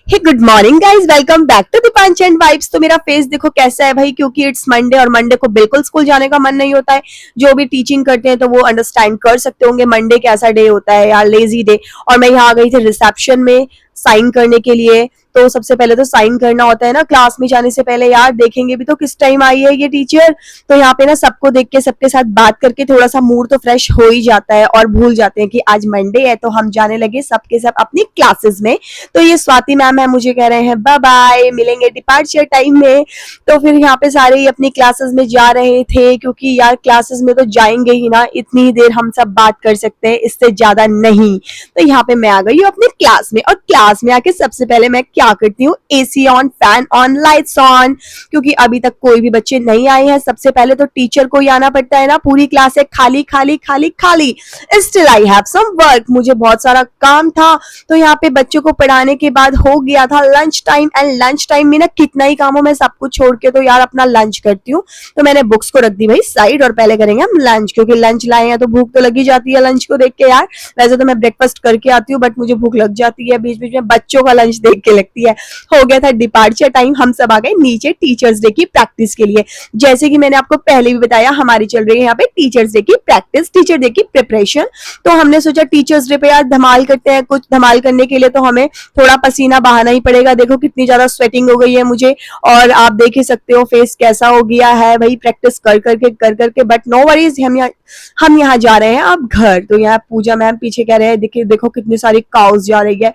Hey good morning guys, welcome back to दीपांच and vibes. तो मेरा फेस देखो कैसा है भाई, क्योंकि इट्स मंडे और मंडे को बिल्कुल स्कूल जाने का मन नहीं होता है। जो भी टीचिंग करते हैं तो वो अंडरस्टैंड कर सकते होंगे मंडे कैसा डे होता है यार, लेजी डे। और मैं यहाँ आ गई थी रिसेप्शन में साइन करने के लिए। तो सबसे पहले तो साइन करना होता है ना क्लास में जाने से पहले, यार देखेंगे भी तो किस टाइम आई है ये टीचर। तो यहाँ पे ना सबको देख के सबके साथ बात करके थोड़ा सा मूड तो फ्रेश हो ही जाता है और भूल जाते हैं कि आज मंडे है। तो हम जाने लगे सबके सब अपनी क्लासेस में। तो ये स्वाति मैम है, मुझे कह रहे हैं बाय बाय, मिलेंगे डिपार्चर टाइम में। तो फिर यहाँ पे सारे ही अपनी क्लासेस में जा रहे थे, क्योंकि यार क्लासेस में तो जाएंगे ही ना, इतनी ही देर हम सब बात कर सकते हैं, इससे ज्यादा नहीं। तो यहाँ पे मैं आ गई हूँ अपनी क्लास में, और क्लास में आके सबसे पहले मैं क्या करती हूँ, AC on, fan on, lights on. क्योंकि अभी तक कोई भी बच्चे नहीं आए हैं, सबसे पहले तो टीचर को ही आना पड़ता है ना। पूरी क्लास है खाली खाली खाली खाली। Still I have some work, मुझे बहुत सारा काम था। तो यहाँ पे बच्चों को पढ़ाने के बाद हो गया था lunch time, and lunch time में ना कितना ही काम हो, मैं सब कुछ छोड़ के तो यार अपना लंच करती हूँ। तो मैंने बुक्स को रख दी भाई साइड, और पहले करेंगे हम लंच, क्योंकि लंच लाए हैं तो भूख तो लगी जाती है लंच को देख के यार। वैसे तो मैं ब्रेकफास्ट करके आती हूँ, बट मुझे भूख लग जाती है बीच बीच में, बच्चों का लंच देख के लगती है। हो गया था डिपार्चर टाइम, हम सब आ गए नीचे टीचर्स डे की प्रैक्टिस के लिए। जैसे कि मैंने आपको पहले भी बताया, हमारी चल रही है यहाँ पे टीचर्स डे की प्रैक्टिस, टीचर डे की प्रिपरेशन। तो हमने सोचा टीचर्स डे पे यार धमाल करते हैं। कुछ धमाल करने के लिए तो हमें थोड़ा पसीना बहाना ही पड़ेगा। देखो कितनी ज्यादा स्वेटिंग हो गई है मुझे, और आप देख ही सकते हो फेस कैसा हो गया है भाई, प्रैक्टिस कर करके। बट नो वरीज, हम यहाँ जा रहे हैं अब घर। तो यहाँ पूजा मैम पीछे कह रहे हैं देखिए देखो कितनी सारी काउस जा रही है।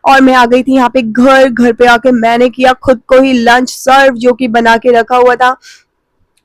और मैं आ गई थी यहाँ पे घर पे आके मैंने किया खुद को ही लंच सर्व, जो कि बना के रखा हुआ था।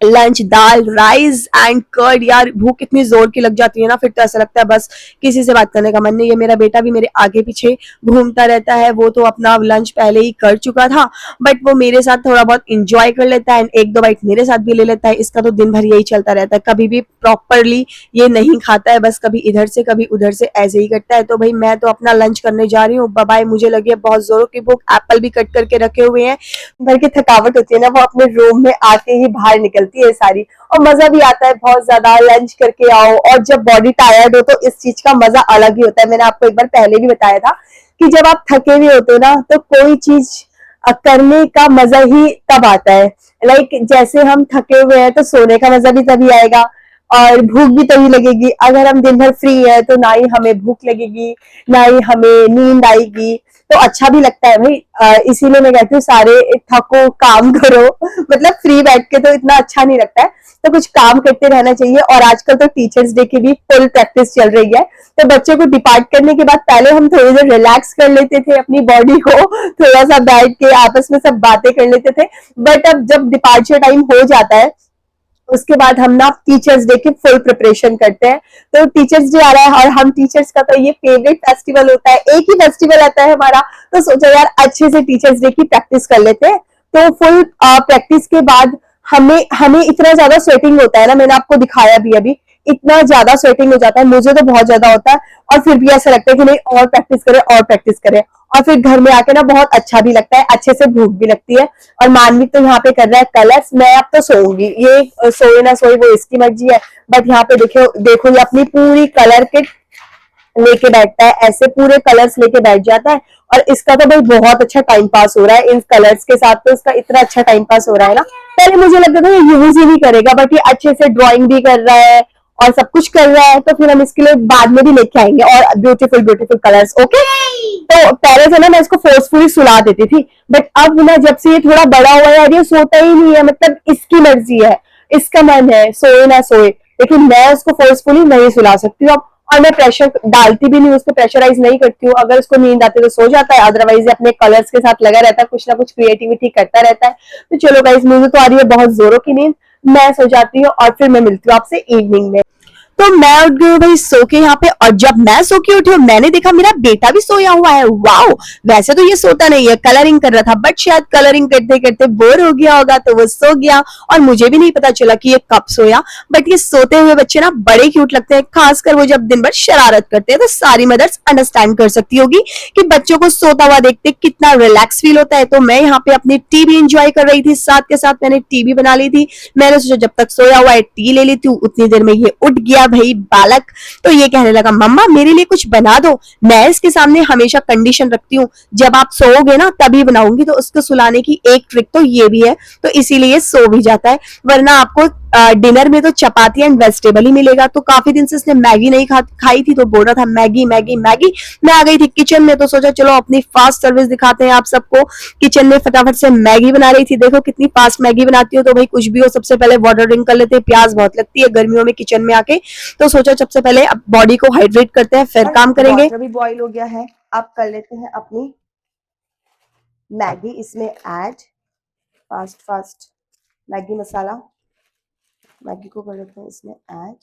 Lunch dal, rice and curd. यार भूख इतनी जोर की लग जाती है ना, फिर तो ऐसा लगता है बस किसी से बात करने का मन नहीं है। मेरा बेटा भी मेरे आगे पीछे घूमता रहता है, वो तो अपना लंच पहले ही कर चुका था, बट वो मेरे साथ थोड़ा बहुत इंजॉय कर लेता है, एंड एक दो बाइट मेरे साथ भी ले लेता है। इसका तो दिन भर यही चलता रहता है, कभी भी प्रॉपरली ये नहीं खाता है, बस कभी इधर से कभी उधर से ऐसे ही करता है। तो भाई मैं तो अपना लंच करने जा रही हूँ, बाय। मुझे लगी है बहुत जोरों की भूख, एप्पल भी कट करके रखे हुए हैं। भर की थकावट होती है ना, वो अपने रूम में आके ही बाहर निकलती है सारी, और मजा भी आता है बहुत ज्यादा। लंच करके आओ, और जब बॉडी टायर्ड हो तो इस चीज का मजा अलग ही होता है। मैंने आपको एक बार पहले भी बताया था कि जब आप थके हुए होते हो ना, तो कोई चीज करने का मजा ही तब आता है। लाइक जैसे हम थके हुए हैं तो सोने का मजा भी तभी आएगा, और भूख भी तभी लगेगी। अगर हम दिन भर फ्री है तो ना ही हमें भूख लगेगी, ना ही हमें नींद आएगी, तो अच्छा भी लगता है भाई। इसीलिए मैं कहती हूँ सारे थको काम करो, मतलब फ्री बैठ के तो इतना अच्छा नहीं लगता है, तो कुछ काम करते रहना चाहिए। और आजकल तो टीचर्स डे की भी फुल प्रैक्टिस चल रही है। तो बच्चों को डिपार्ट करने के बाद पहले हम थोड़ी देर रिलैक्स कर लेते थे अपनी बॉडी को, थोड़ा सा बैठ के आपस में सब बातें कर लेते थे। बट अब जब डिपार्चर टाइम हो जाता है, उसके बाद हम ना टीचर्स डे की फुल प्रिपरेशन करते हैं। तो टीचर्स डे आ रहा है, और हम टीचर्स का तो ये फेवरेट फेस्टिवल होता है, एक ही फेस्टिवल आता है हमारा। तो सोचा यार अच्छे से टीचर्स डे की प्रैक्टिस कर लेते हैं। तो फुल प्रैक्टिस के बाद हमें हमें इतना ज्यादा स्वेटिंग होता है ना, मैंने आपको दिखाया भी अभी, इतना ज्यादा स्वेटिंग हो जाता है, मुझे तो बहुत ज्यादा होता है। और फिर भी ऐसा लगता है कि नहीं, और प्रैक्टिस करें और प्रैक्टिस करें। और फिर घर में आके ना बहुत अच्छा भी लगता है, अच्छे से भूख भी लगती है। और मानवी तो यहाँ पे कर रहा है कलर्स, मैं अब तो सोऊंगी, ये सोए ना सोए वो इसकी मर्जी है। बट यहाँ पे देखो ये अपनी पूरी कलर किट लेके बैठता है, ऐसे पूरे कलर्स लेके बैठ जाता है। और इसका तो भाई बहुत अच्छा टाइम पास हो रहा है इन कलर्स के साथ, तो इसका इतना अच्छा टाइम पास हो रहा है ना। पहले मुझे लगता था ये यूज ही नहीं करेगा, बट ये अच्छे से ड्राइंग भी कर रहा है और सब कुछ कर रहा है। तो फिर हम इसके लिए बाद में भी लेके आएंगे और ब्यूटीफुल ब्यूटीफुल कलर्स, ओके। तो पहले से ना मैं इसको फोर्सफुली सुला देती थी, बट अब ना जब से ये थोड़ा बड़ा हुआ है, ये सोता ही नहीं है, मतलब इसकी मर्जी है, इसका मन है सोए ना सोए, लेकिन मैं उसको फोर्सफुली नहीं सुला सकती हूँ अब। और मैं प्रेशर डालती भी नहीं, उसको प्रेशराइज नहीं करती हूँ। अगर उसको नींद आती है तो सो जाता है, अदरवाइज अपने कलर्स के साथ लगा रहता है, कुछ ना कुछ क्रिएटिविटी करता रहता है। तो चलो गाइस, मुझे तो आ रही है बहुत जोरों की नींद, मैं सो जाती हूँ और फिर मैं मिलती हूँ आपसे इवनिंग में। तो मैं उठ गई हूँ भाई सो के यहाँ पे, और जब मैं सो के उठी हूँ मैंने देखा मेरा बेटा भी सोया हुआ है। वाओ, वैसे तो ये सोता नहीं है, कलरिंग कर रहा था, बट शायद कलरिंग करते करते बोर हो गया होगा तो वो सो गया, और मुझे भी नहीं पता चला कि ये कब सोया। बट ये सोते हुए बच्चे ना बड़े क्यूट लगते हैं, खासकर वो जब दिन भर शरारत करते हैं। तो सारी मदर्स अंडरस्टैंड कर सकती होगी कि बच्चों को सोता हुआ देखते कितना रिलैक्स फील होता है। तो मैं यहाँ पे अपनी टी भी इंजॉय कर रही थी, साथ के साथ मैंने टी भी बना ली थी। मैंने सोचा जब तक सोया हुआ है टी ले लेती हूँ, उतनी देर में ये उठ गया भाई बालक। तो ये कहने लगा मम्मा मेरे लिए कुछ बना दो। मैं इसके सामने हमेशा कंडीशन रखती हूँ, जब आप सोओगे ना तभी बनाऊंगी। तो उसको सुलाने की एक ट्रिक तो ये भी है, तो इसीलिए सो भी जाता है, वरना आपको डिनर में तो चपाती एंड वेजिटेबल ही मिलेगा। तो काफी दिन से इसने मैगी नहीं खाई थी, तो बोल रहा था मैगी मैगी मैगी। मैं आ गई थी किचन में, तो सोचा चलो अपनी फास्ट सर्विस दिखाते हैं आप सबको। किचन में फटाफट से मैगी बना रही थी, देखो कितनी फास्ट मैगी बनाती हो। तो भाई कुछ भी हो, सबसे पहले वाटर ड्रिंक कर लेते हैं, प्यास बहुत लगती है गर्मियों में किचन में आके। तो सोचा सबसे पहले बॉडी को हाइड्रेट करते हैं, फिर काम करेंगे। अभी बॉईल हो गया है, अब कर लेते हैं अपनी मैगी इसमें ऐड। फास्ट फास्ट मैगी मसाला, मैगी को कर लेते हैं इसमें ऐड।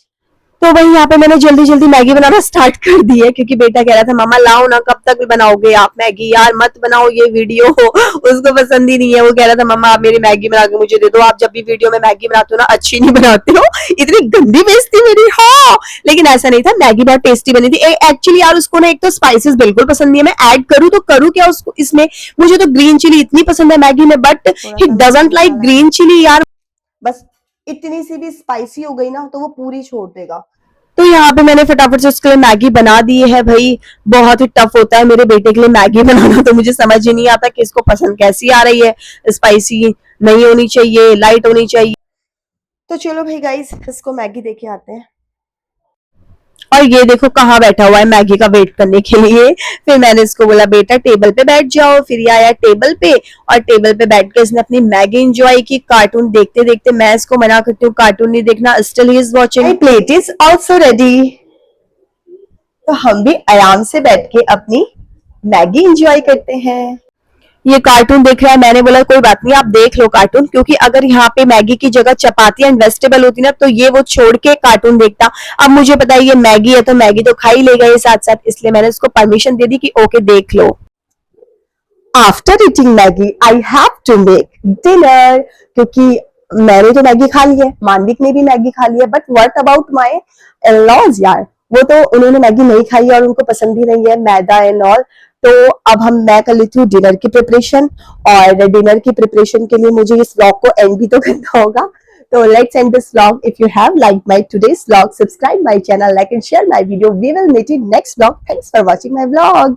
तो वही यहाँ पे मैंने जल्दी जल्दी मैगी बनाना स्टार्ट कर दी है, क्योंकि बेटा कह रहा था मम्मा लाओ ना, कब तक बनाओगे आप मैगी, यार मत बनाओ ये वीडियो उसको पसंद ही नहीं है। वो कह रहा था मम्मा आप मेरी मैगी बना के मुझे दे दो, आप जब भी वीडियो में मैगी बनाते हो ना अच्छी नहीं बनाते हो, इतनी गंदी बेइज्जती मेरी। हाँ लेकिन ऐसा नहीं था, मैगी बहुत टेस्टी बनी थी। एक्चुअली यार उसको ना एक तो स्पाइसेस बिल्कुल पसंद नहीं है, मैं ऐड करूँ तो करूँ क्या उसको इसमें। मुझे तो ग्रीन चिली इतनी पसंद है मैगी में, but he doesn't like green chilli यार। बस इतनी सी भी स्पाइसी हो गई ना तो वो पूरी छोड़ देगा। तो यहाँ पे मैंने फटाफट से उसके लिए मैगी बना दी है। भाई बहुत ही टफ होता है मेरे बेटे के लिए मैगी बनाना, तो मुझे समझ ही नहीं आता कि इसको पसंद कैसी आ रही है। स्पाइसी नहीं होनी चाहिए, लाइट होनी चाहिए। तो चलो भाई गाइस इसको मैगी देके आते हैं। और ये देखो कहाँ बैठा हुआ है मैगी का वेट करने के लिए। फिर मैंने इसको बोला बेटा टेबल पे बैठ जाओ, फिर ये आया टेबल पे, और टेबल पे बैठ के इसने अपनी मैगी एंजॉय की। कार्टून देखते देखते, मैं इसको मना करती हूँ कार्टून नहीं देखना, still he is watching. My plate is also ready. तो हम भी आराम से बैठ के अपनी मैगी एंजॉय करते हैं। ये कार्टून देख रहा है, मैंने बोला कोई बात नहीं आप देख लो कार्टून, क्योंकि अगर यहाँ पे मैगी की जगह चपाती एंड वेजिटेबल होती ना तो ये वो छोड़ के कार्टून देखता। अब मुझे पता है ये मैगी है तो मैगी तो खा ही लेगा ये साथ साथ, इसलिए मैंने उसको परमिशन दे दी कि ओके देख लो। After eating Maggi I have to make dinner, क्योंकि मैंने तो मैगी खा ली है, मानविक ने भी मैगी खा ली है, but what about my in-laws यार, वो तो उन्होंने मैगी नहीं खाई और उनको पसंद भी नहीं है मैदा एंड ऑल। तो अब मैं कर लेती हूँ डिनर की प्रिपरेशन, और डिनर की प्रिपरेशन के लिए मुझे इस व्लॉग को एंड भी तो करना होगा। तो let's end this vlog. If you have liked my today's vlog, subscribe my channel, like and share my video. We will meet in next vlog. Thanks for watching my vlog.